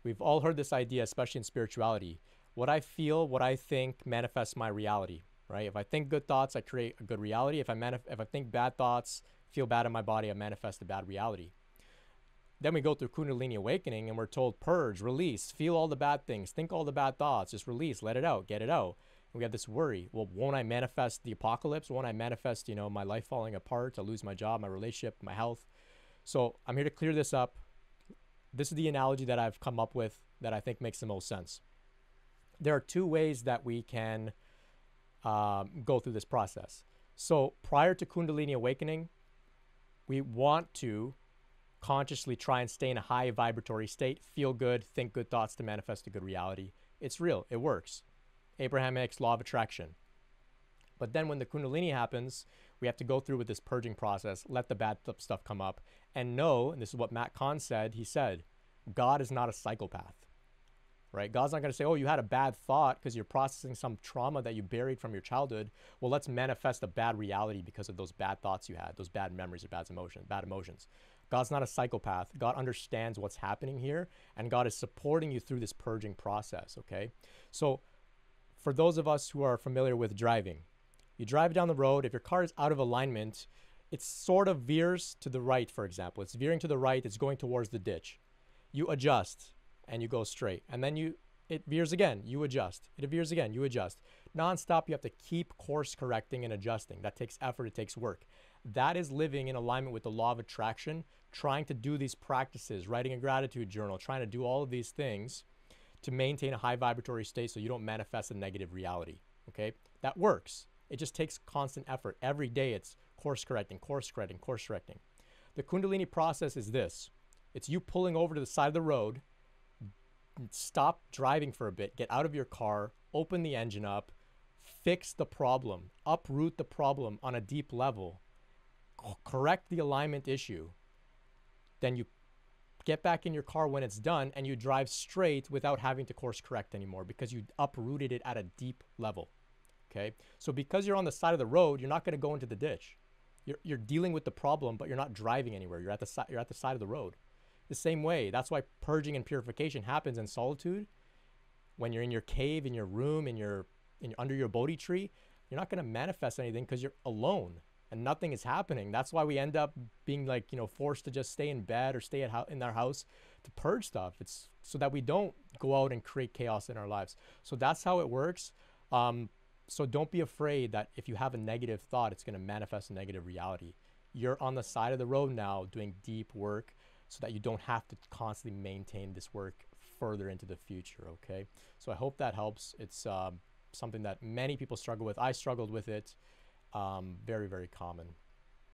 We've all heard this idea, especially in spirituality. What I feel, what I think manifests my reality, right? If I think good thoughts, I create a good reality. If I think bad thoughts, feel bad in my body, I manifest a bad reality. Then we go through Kundalini awakening and we're told purge, release, feel all the bad things, think all the bad thoughts, just release, let it out, get it out. And we have this worry. Well, won't I manifest the apocalypse? Won't I manifest, my life falling apart, to lose my job, my relationship, my health? So I'm here to clear this up. This is the analogy that I've come up with that I think makes the most sense. There are two ways that we can go through this process. So prior to Kundalini awakening, we want to consciously try and stay in a high vibratory state, feel good, think good thoughts to manifest a good reality. It's real. It works. Abrahamic law of attraction. But then when the Kundalini happens, we have to go through with this purging process, let the bad stuff come up, and know, and this is what Matt Kahn said, he said, God is not a psychopath, right? God's not going to say, oh, you had a bad thought because you're processing some trauma that you buried from your childhood. Well, let's manifest a bad reality because of those bad thoughts you had, those bad memories or bad emotions. God's not a psychopath. God understands what's happening here, and God is supporting you through this purging process, okay? So for those of us who are familiar with driving, you drive down the road. If your car is out of alignment, it sort of veers to the right, for example. It's veering to the right. It's going towards the ditch. You adjust, and you go straight. And then it veers again. You adjust. It veers again. You adjust. Non-stop, you have to keep course correcting and adjusting. That takes effort. It takes work. That is living in alignment with the law of attraction, trying to do these practices, writing a gratitude journal, trying to do all of these things to maintain a high vibratory state so you don't manifest a negative reality, okay? That works. It just takes constant effort. Every day it's course correcting, course correcting, course correcting. The Kundalini process is this. It's you pulling over to the side of the road, stop driving for a bit, get out of your car, open the engine up, fix the problem, uproot the problem on a deep level, correct the alignment issue. Then you get back in your car when it's done and you drive straight without having to course correct anymore because you uprooted it at a deep level. Okay, so because you're on the side of the road, you're not going to go into the ditch. You're dealing with the problem, but you're not driving anywhere. You're at the side of the road. The same way, that's why purging and purification happens in solitude. When you're in your cave, in your room, under your Bodhi tree, you're not going to manifest anything because you're alone and nothing is happening. That's why we end up being forced to just stay in bed or stay in our house to purge stuff. It's so that we don't go out and create chaos in our lives. So that's how it works. So don't be afraid that if you have a negative thought, it's going to manifest a negative reality. You're on the side of the road now doing deep work so that you don't have to constantly maintain this work further into the future, okay? So I hope that helps. It's something that many people struggle with. I struggled with it. Very, very common.